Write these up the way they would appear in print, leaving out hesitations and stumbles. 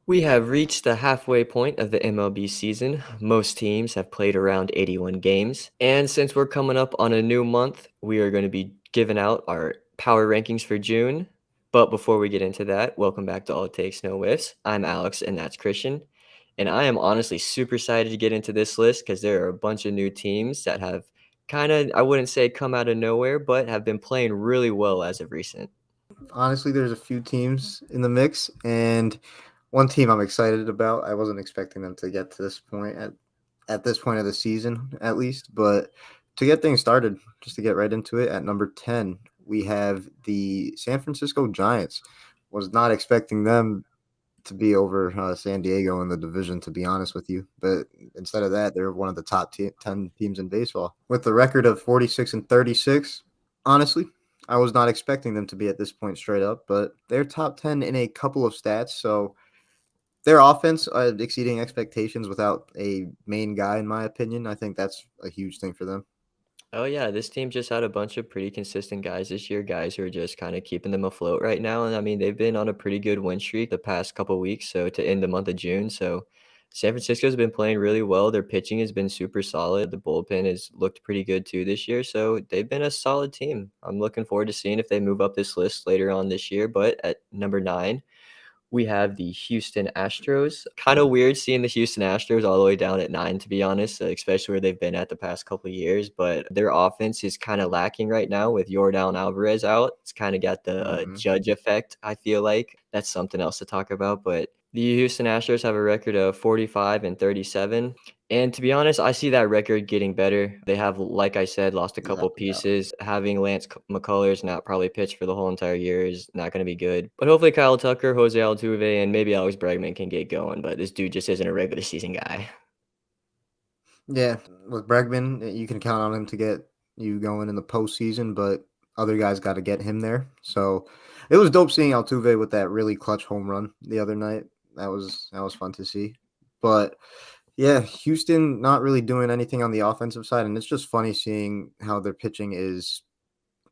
We have reached the halfway point of the MLB season. Most teams have played around 81 games. And since we're coming up on a new month, we are going to be giving out our power rankings for June. But before we get into that, welcome back to All It Takes No Whiffs. I'm Alex, and that's Christian. And I am honestly super excited to get into this list because there are a bunch of new teams that have kind of, I wouldn't say come out of nowhere, but have been playing really well as of recent. Honestly, there's a few teams in the mix, and one team I'm excited about. I wasn't expecting them to get to this point at this point of the season, at least. But to get things started, just to get right into it, at number 10, we have the San Francisco Giants. Was not expecting them to be over San Diego in the division, to be honest with you. But instead of that, they're one of the top 10 teams in baseball with the record of 46-36. Honestly, I was not expecting them to be at this point straight up, but they're top 10 in a couple of stats. So their offense exceeding expectations without a main guy, in my opinion. I think that's a huge thing for them. Oh yeah, this team just had a bunch of pretty consistent guys this year, guys who are just kind of keeping them afloat right now. And I mean, they've been on a pretty good win streak the past couple weeks, so to end the month of June. So San Francisco's been playing really well. Their pitching has been super solid. The bullpen has looked pretty good too this year. So they've been a solid team. I'm looking forward to seeing if they move up this list later on this year. But at number 9, we have the Houston Astros. Kind of weird seeing the Houston Astros all the way down at 9, to be honest, especially where they've been at the past couple of years. But their offense is kind of lacking right now with Yordan Alvarez out. It's kind of got the Hmm. Judge effect, I feel like. That's something else to talk about. But the Houston Astros have a record of 45-37. And to be honest, I see that record getting better. They have, like I said, lost a couple Without a doubt. pieces. Having Lance McCullers not probably pitch for the whole entire year is not going to be good. But hopefully Kyle Tucker, Jose Altuve, and maybe Alex Bregman can get going. But this dude just isn't a regular season guy. Yeah, with Bregman, you can count on him to get you going in the postseason, but other guys got to get him there. So it was dope seeing Altuve with that really clutch home run the other night. That was fun to see. But yeah, Houston not really doing anything on the offensive side, and it's just funny seeing how their pitching is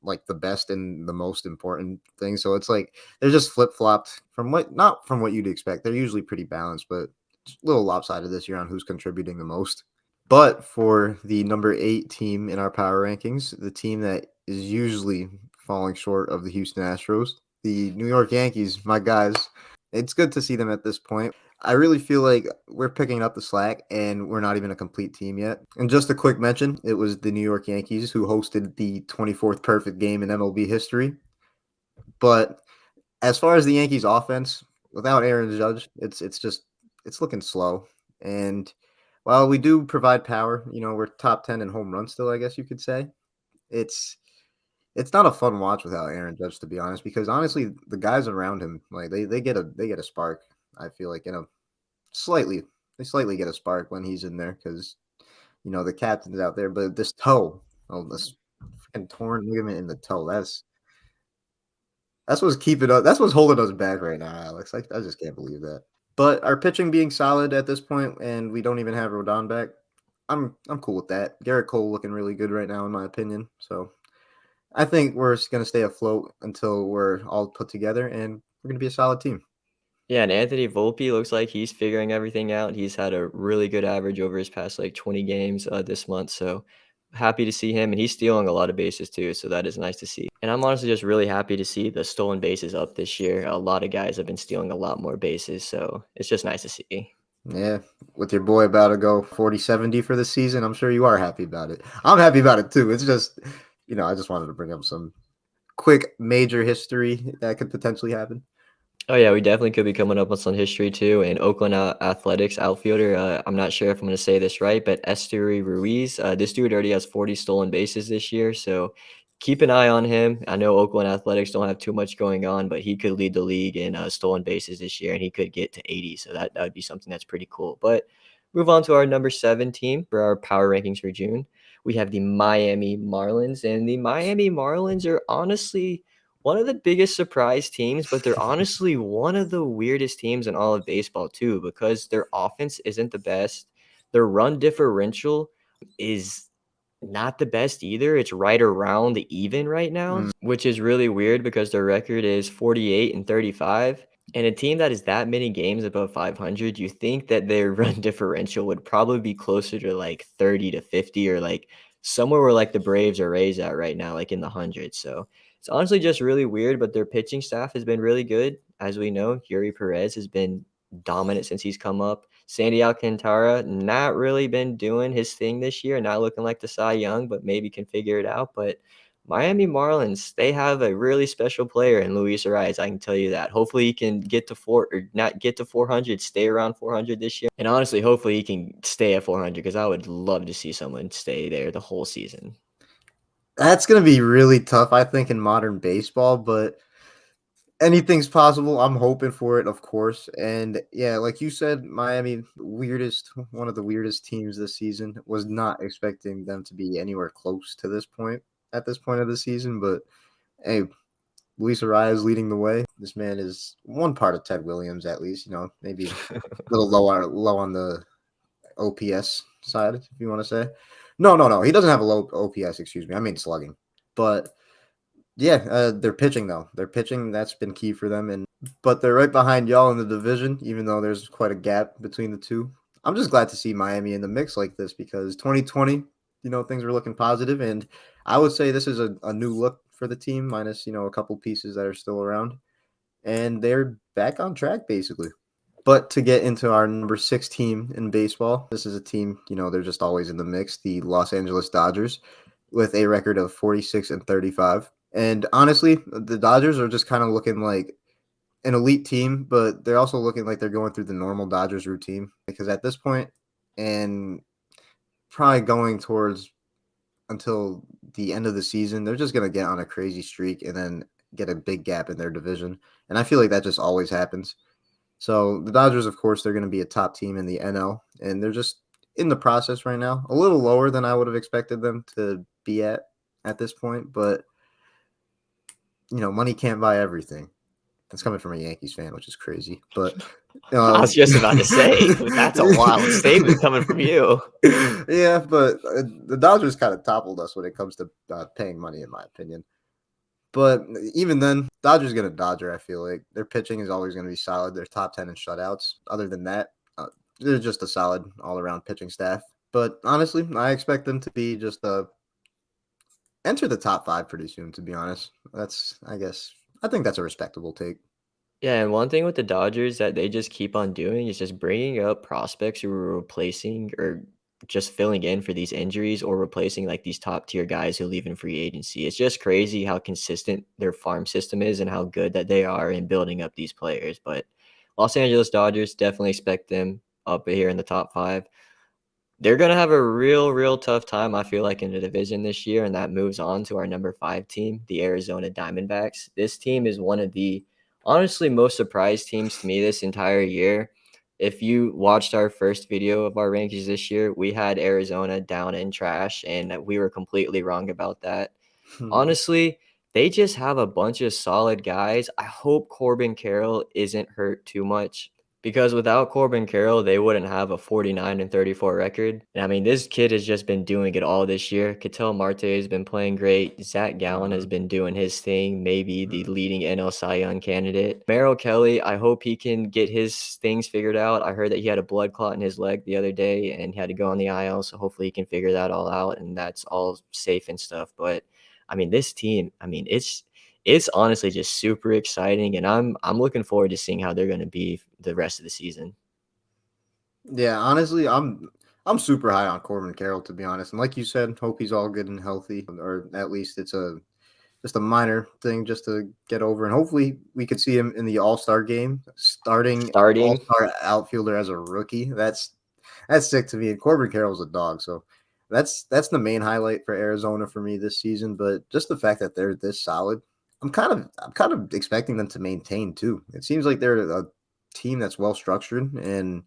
like the best and the most important thing. So it's like they're just flip flopped from what not from what you'd expect. They're usually pretty balanced, but it's a little lopsided this year on who's contributing the most. But for the number 8 team in our power rankings, the team that is usually falling short of the Houston Astros, the New York Yankees, my guys, it's good to see them at this point. I really feel like we're picking up the slack and we're not even a complete team yet. And just a quick mention, it was the New York Yankees who hosted the 24th perfect game in MLB history. But as far as the Yankees offense, without Aaron Judge, it's looking slow. And while we do provide power, we're top 10 in home runs still, I guess you could say. It's it's not a fun watch without Aaron Judge, to be honest, because honestly, the guys around him, like they get a spark. I feel like slightly they slightly get a spark when he's in there because the captain's out there. But this toe, this freaking torn ligament in the toe, that's what's keeping us. That's what's holding us back right now, Alex. I just can't believe that. But our pitching being solid at this point, and we don't even have Rodon back. I'm cool with that. Garrett Cole looking really good right now, in my opinion. So I think we're just gonna stay afloat until we're all put together, and we're gonna be a solid team. Yeah, and Anthony Volpe looks like he's figuring everything out. He's had a really good average over his past like 20 games this month. So happy to see him. And he's stealing a lot of bases too. So that is nice to see. And I'm honestly just really happy to see the stolen bases up this year. A lot of guys have been stealing a lot more bases. So it's just nice to see. Yeah, with your boy about to go 40-70 for the season, I'm sure you are happy about it. I'm happy about it too. It's just, I just wanted to bring up some quick major history that could potentially happen. Oh yeah, we definitely could be coming up with some history too. And Oakland Athletics outfielder, I'm not sure if I'm going to say this right, but Esteury Ruiz. This dude already has 40 stolen bases this year, so keep an eye on him. I know Oakland Athletics don't have too much going on, but he could lead the league in stolen bases this year, and he could get to 80. So that would be something that's pretty cool. But move on to our number 7 team for our power rankings for June. We have the Miami Marlins, and the Miami Marlins are honestly one of the biggest surprise teams, but they're honestly one of the weirdest teams in all of baseball too, because their offense isn't the best. Their run differential is not the best either. It's right around the even right now, Mm, which is really weird because their record is 48-35. And a team that is that many games above 500, you think that their run differential would probably be closer to like 30 to 50 or like somewhere where like the Braves or Rays at right now, like in the hundreds. So it's honestly just really weird, but their pitching staff has been really good. As we know, Yuri Perez has been dominant since he's come up. Sandy Alcantara, not really been doing his thing this year, not looking like the Cy Young, but maybe can figure it out. But Miami Marlins, they have a really special player in Luis Ariz, I can tell you that. Hopefully he can get to four or not get to 400, stay around 400 this year. And honestly, hopefully he can stay at 400 because I would love to see someone stay there the whole season. That's going to be really tough, I think, in modern baseball, but anything's possible. I'm hoping for it, of course. And yeah, like you said, Miami, one of the weirdest teams this season. Was not expecting them to be anywhere close to this point at this point of the season. But hey, Luis Arias leading the way. This man is one part of Ted Williams, at least. Maybe a little low on the OPS side, if you want to say. No, no, no. He doesn't have a low OPS. Excuse me. I mean slugging, but yeah, they're pitching though. They're pitching. That's been key for them, but they're right behind y'all in the division, even though there's quite a gap between the two. I'm just glad to see Miami in the mix like this because 2020, things were looking positive, and I would say this is a new look for the team, minus a couple pieces that are still around, and they're back on track basically. But to get into our number 6 team in baseball, this is a team, they're just always in the mix, the Los Angeles Dodgers, with a record of 46 and 35. And honestly, the Dodgers are just kind of looking like an elite team, but they're also looking like they're going through the normal Dodgers routine because at this point, and probably going towards until the end of the season, they're just going to get on a crazy streak and then get a big gap in their division. And I feel like that just always happens. So the Dodgers, of course, they're going to be a top team in the NL, and they're just in the process right now. A little lower than I would have expected them to be at this point, but money can't buy everything. That's coming from a Yankees fan, which is crazy. But I was just about to say, that's a wild statement coming from you. yeah, but the Dodgers kind of toppled us when it comes to paying money, in my opinion. But even then, Dodgers going to Dodger, I feel like. Their pitching is always going to be solid. They're top 10 in shutouts. Other than that, they're just a solid all-around pitching staff. But honestly, I expect them to be just enter the top 5 pretty soon, to be honest. I think that's a respectable take. Yeah, and one thing with the Dodgers that they just keep on doing is just bringing up prospects who are replacing or just filling in for these injuries or replacing like these top tier guys who leave in free agency. It's just crazy how consistent their farm system is and how good that they are in building up these players. But Los Angeles Dodgers definitely expect them up here in the top 5. They're going to have a real tough time, I feel like, in the division this year, and that moves on to our number 5 team, the Arizona Diamondbacks. This team is one of the honestly most surprised teams to me this entire year. If you watched our first video of our rankings this year, we had Arizona down in trash, and we were completely wrong about that. Honestly, they just have a bunch of solid guys. I hope Corbin Carroll isn't hurt too much because without Corbin Carroll, they wouldn't have a 49 and 34 record. And I mean, this kid has just been doing it all this year. Ketel Marte has been playing great. Zach Gallen has been doing his thing, maybe the leading NL Cy Young candidate. Merrill Kelly, I hope he can get his things figured out. I heard that he had a blood clot in his leg the other day and he had to go on the IL, so hopefully he can figure that all out and that's all safe and stuff. But I mean, this team, I mean, it's honestly just super exciting, and I'm looking forward to seeing how they're going to be the rest of the season. Yeah, honestly, I'm super high on Corbin Carroll, to be honest. And like you said, hope he's all good and healthy, or at least it's just a minor thing just to get over. And hopefully we could see him in the All-Star game, starting Starting, All-Star outfielder as a rookie. That's sick to me. And Corbin Carroll's a dog, so that's the main highlight for Arizona for me this season. But just the fact that they're this solid, I'm kind of expecting them to maintain too. It seems like they're a team that's well structured and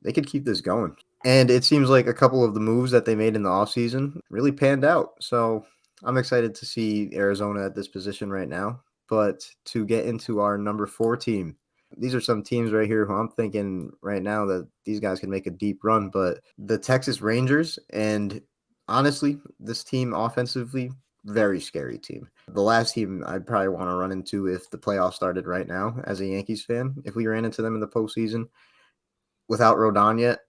they could keep this going. And it seems like a couple of the moves that they made in the offseason really panned out. So I'm excited to see Arizona at this position right now. But to get into our number 4 team, these are some teams right here who I'm thinking right now that these guys can make a deep run. But the Texas Rangers, and honestly, this team offensively very scary team. The last team I'd probably want to run into if the playoffs started right now as a Yankees fan, if we ran into them in the postseason without Rodon yet,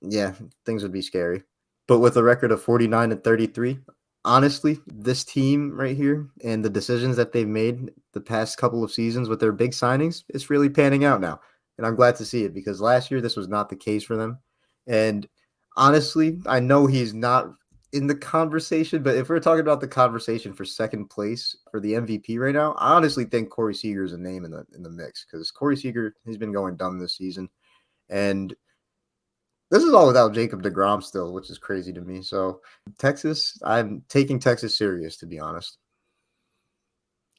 yeah, things would be scary. But with a record of 49-33, honestly, this team right here and the decisions that they've made the past couple of seasons with their big signings, it's really panning out now. And I'm glad to see it because last year this was not the case for them. And honestly, I know he's not in the conversation, but if we're talking about the conversation for second place for the MVP right now, I honestly think Corey Seager is a name in the mix because Corey Seager, he's been going dumb this season. And this is all without Jacob DeGrom still, which is crazy to me. So Texas, I'm taking Texas serious, to be honest.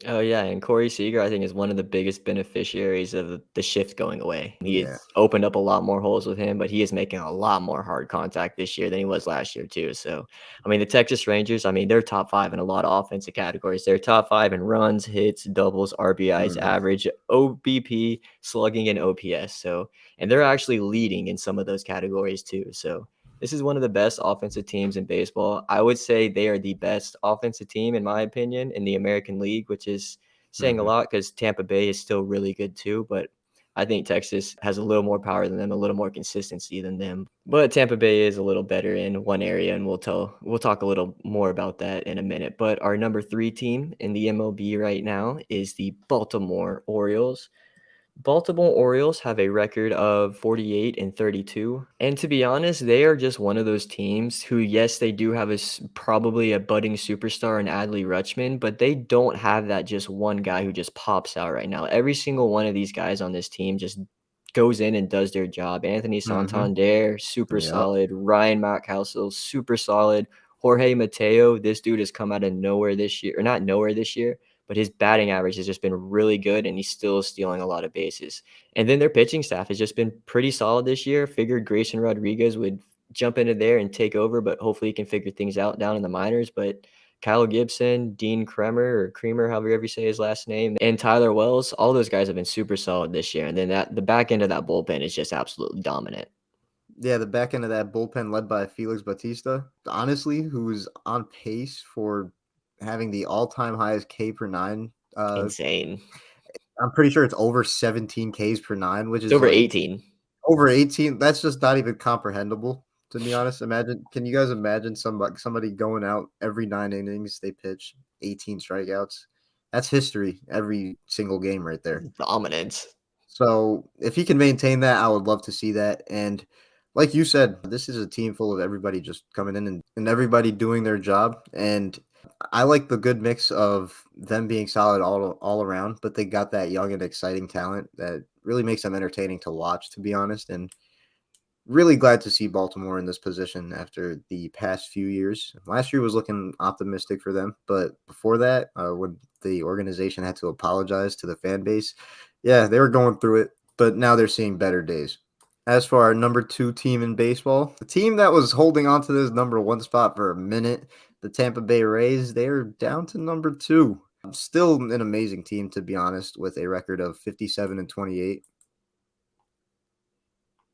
Oh yeah, and Corey Seager, I think, is one of the biggest beneficiaries of the shift going away. Yeah. He's opened up a lot more holes with him, but he is making a lot more hard contact this year than he was last year too. So, I mean, the Texas Rangers, I mean, they're top five in a lot of offensive categories. They're top five in runs, hits, doubles, RBIs, Mhm. average, OBP, slugging, and OPS. So, and they're actually leading in some of those categories too. So, this is one of the best offensive teams in baseball. I would say they are the best offensive team, in my opinion, in the American League, which is saying a Mhm. lot because Tampa Bay is still really good too. But I think Texas has a little more power than them, a little more consistency than them. But Tampa Bay is a little better in one area, and we'll talk a little more about that in a minute. But our number 3 team in the MLB right now is the Baltimore Orioles. Baltimore Orioles have a record of 48-32. And to be honest, they are just one of those teams who, yes, they do have probably a budding superstar in Adley Rutschman, but they don't have that just one guy who just pops out right now. Every single one of these guys on this team just goes in and does their job. Anthony Mhm. Santander, super Yep. solid. Ryan Mountcastle, super solid. Jorge Mateo, this dude has come out of nowhere this year, or not nowhere this year, but his batting average has just been really good and he's still stealing a lot of bases. And then their pitching staff has just been pretty solid this year. Figured Grayson Rodriguez would jump into there and take over, but hopefully he can figure things out down in the minors. But Kyle Gibson, Dean Kremer or Creamer, however you say his last name, and Tyler Wells, all those guys have been super solid this year. And then the back end of that bullpen is just absolutely dominant. Yeah, the back end of that bullpen led by Felix Bautista, honestly, who's on pace for having the all-time highest K per nine. Insane. I'm pretty sure it's over 17 Ks per nine, which It's is over like 18. over 18. That's just not even comprehensible, to be honest. Can you guys imagine somebody going out every 9 innings they pitch 18 strikeouts? That's history every single game right there. Dominance. So if he can maintain that, I would love to see that. And like you said, this is a team full of everybody just coming in and everybody doing their job. And I like the good mix of them being solid all around, but they got that young and exciting talent that really makes them entertaining to watch, to be honest. And really glad to see Baltimore in this position after the past few years. Last year was looking optimistic for them, but before that, when the organization had to apologize to the fan base, yeah, they were going through it, but now they're seeing better days. As for our number 2 team in baseball, the team that was holding on to this number 1 spot for a minute, the Tampa Bay Rays, they're down to number 2. Still an amazing team, to be honest, with a record of 57-28.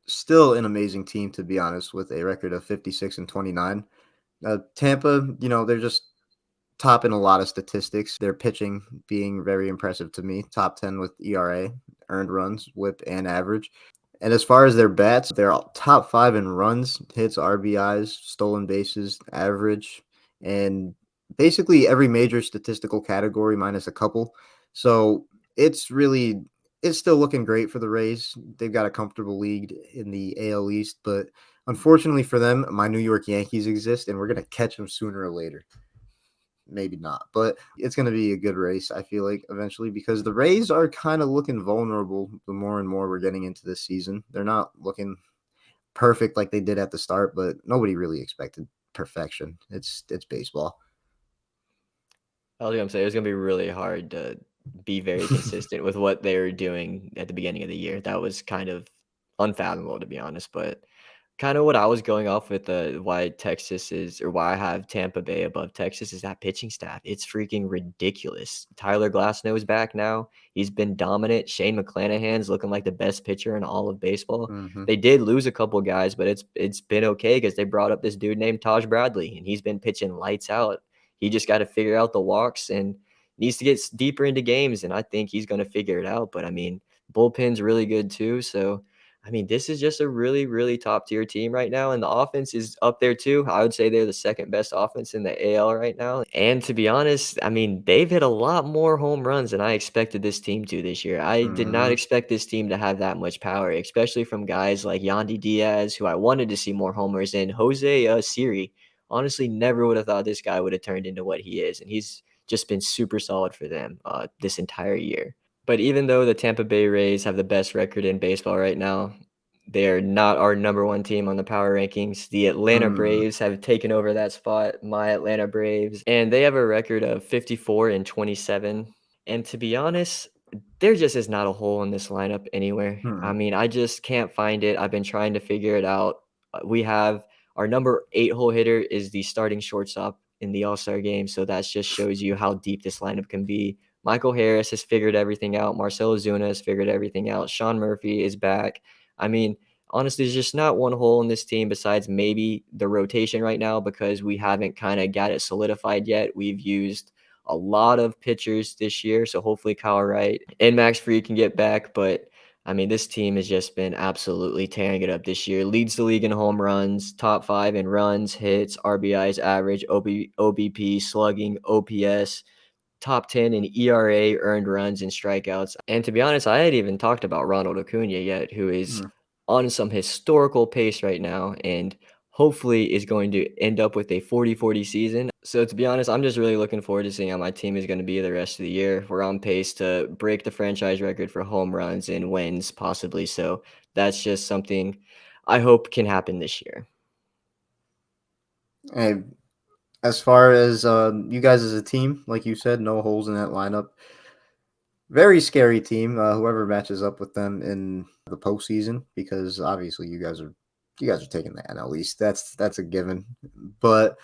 Still an amazing team, to be honest, with a record of 56-29. Tampa, they're just top in a lot of statistics. Their pitching being very impressive to me. Top 10 with ERA, earned runs, whip, and average. And as far as their bats, they're top 5 in runs, hits, RBIs, stolen bases, average, and basically every major statistical category minus a couple. So it's still looking great for the Rays. They've got a comfortable lead in the AL East, but unfortunately for them, my New York Yankees exist, and we're gonna catch them sooner or later. Maybe not, but it's going to be a good race, I feel like, eventually, because the Rays are kind of looking vulnerable the more and more we're getting into this season. They're not looking perfect like they did at the start, but nobody really expected perfection. It's baseball. I was gonna say it was gonna be really hard to be very consistent with what they were doing at the beginning of the year. That was kind of unfathomable, to be honest. But kind of what I was going off with why Texas is, or why I have Tampa Bay above Texas, is that pitching staff. It's freaking ridiculous. Tyler Glasnow's back now. He's been dominant. Shane McClanahan's looking like the best pitcher in all of baseball. Hmm. They did lose a couple guys, but it's been okay because they brought up this dude named Taj Bradley, and he's been pitching lights out. He just got to figure out the walks and needs to get deeper into games. And I think he's going to figure it out. But I mean, bullpen's really good too. So I mean, this is just a really, really top tier team right now, and the offense is up there too. I would say they're the second best offense in the AL right now. And to be honest, I mean, they've hit a lot more home runs than I expected this team to this year. I did not Mhm. expect this team to have that much power, especially from guys like Yandy Diaz, who I wanted to see more homers, and Jose Siri. Honestly, never would have thought this guy would have turned into what he is, and he's just been super solid for them this entire year. But even though the Tampa Bay Rays have the best record in baseball right now, they're not our number one team on the power rankings. The Atlanta Mm. Braves have taken over that spot, my Atlanta Braves, and they have a record of 54 and 27. And to be honest, there just is not a hole in this lineup anywhere. I Mm. mean, I just can't find it. I've been trying to figure it out. We have our number 8 hole hitter is the starting shortstop in the All-Star game, so that just shows you how deep this lineup can be. Michael Harris has figured everything out. Marcell Ozuna has figured everything out. Sean Murphy is back. I mean, honestly, there's just not one hole in this team besides maybe the rotation right now because we haven't kind of got it solidified yet. We've used a lot of pitchers this year, so hopefully Kyle Wright and Max Fried can get back. But I mean, this team has just been absolutely tearing it up this year. Leads the league in home runs, top 5 in runs, hits, RBIs, average, OBP, slugging, OPS, top 10 in ERA, earned runs, and strikeouts. And to be honest, I had even talked about Ronald Acuna yet, who is Mm. on some historical pace right now and hopefully is going to end up with a 40-40 season. So to be honest, I'm just really looking forward to seeing how my team is going to be the rest of the year. We're on pace to break the franchise record for home runs and wins possibly. So that's just something I hope can happen this year. Hey, as far as you guys as a team, like you said, no holes in that lineup. Very scary team. Whoever matches up with them in the postseason, because obviously you guys are taking the NL East. That's a given. But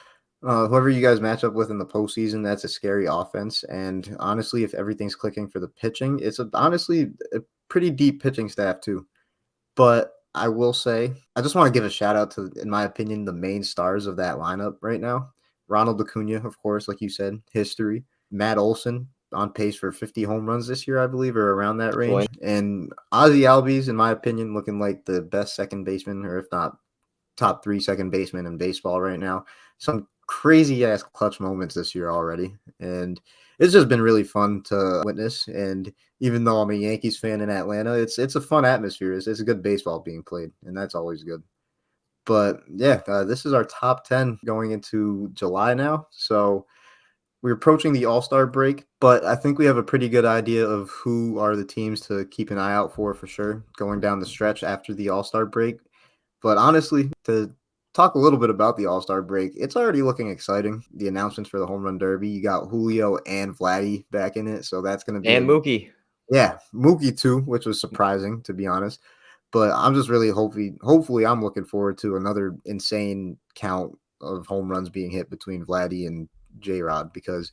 whoever you guys match up with in the postseason, that's a scary offense. And honestly, if everything's clicking for the pitching, honestly a pretty deep pitching staff too. But I will say, I just want to give a shout out to, in my opinion, the main stars of that lineup right now. Ronald Acuna, of course, like you said, history. Matt Olson on pace for 50 home runs this year, I believe, or around that Boy, range. And Ozzy Albies, in my opinion, looking like the best second baseman, or if not top 3 second baseman in baseball right now. Some crazy ass clutch moments this year already. And it's just been really fun to witness. And even though I'm a Yankees fan in Atlanta, it's a fun atmosphere. It's a good baseball being played, and that's always good. But yeah, this is our top 10 going into July now. So we're approaching the All Star break, but I think we have a pretty good idea of who are the teams to keep an eye out for sure going down the stretch after the All Star break. But honestly, to talk a little bit about the All Star break, it's already looking exciting. The announcements for the Home Run Derby, you got Julio and Vladdy back in it, so that's going to be and a, Mookie. yeah, Mookie too, which was surprising to be honest. But I'm just really hopefully I'm looking forward to another insane count of home runs being hit between Vladdy and J Rod, because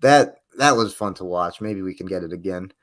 that was fun to watch. Maybe we can get it again.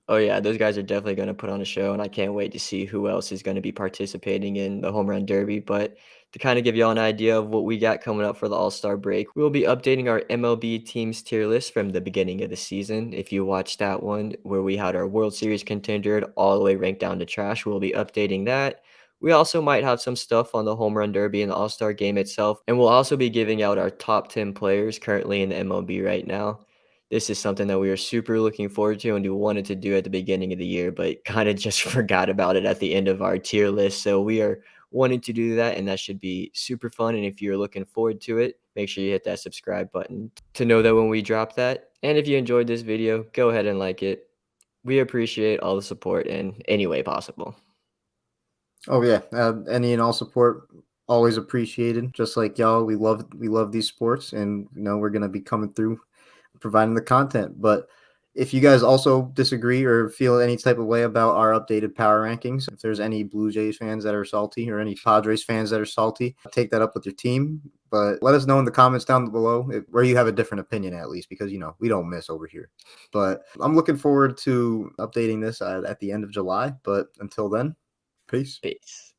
Oh yeah, those guys are definitely going to put on a show, and I can't wait to see who else is going to be participating in the home run derby. But to kind of give y'all an idea of what we got coming up for the All-Star break, we'll be updating our MLB teams tier list from the beginning of the season. If you watched that one where we had our World Series contender all the way ranked down to trash, we'll be updating that. We also might have some stuff on the home run derby and the All-Star game itself, and we'll also be giving out our top 10 players currently in the MLB right now. This is something that we are super looking forward to and we wanted to do at the beginning of the year, but kind of just forgot about it at the end of our tier list. So we are wanting to do that, and that should be super fun. And if you're looking forward to it, make sure you hit that subscribe button to know that when we drop that. And if you enjoyed this video, go ahead and like it. We appreciate all the support in any way possible. Oh yeah, any and all support always appreciated. Just like y'all, we love these sports, and we're gonna be coming through providing the content. But if you guys also disagree or feel any type of way about our updated power rankings, if there's any Blue Jays fans that are salty or any Padres fans that are salty, take that up with your team. But let us know in the comments down below where you have a different opinion, at least, because we don't miss over here. But I'm looking forward to updating this at the end of July. But until then, peace. Peace.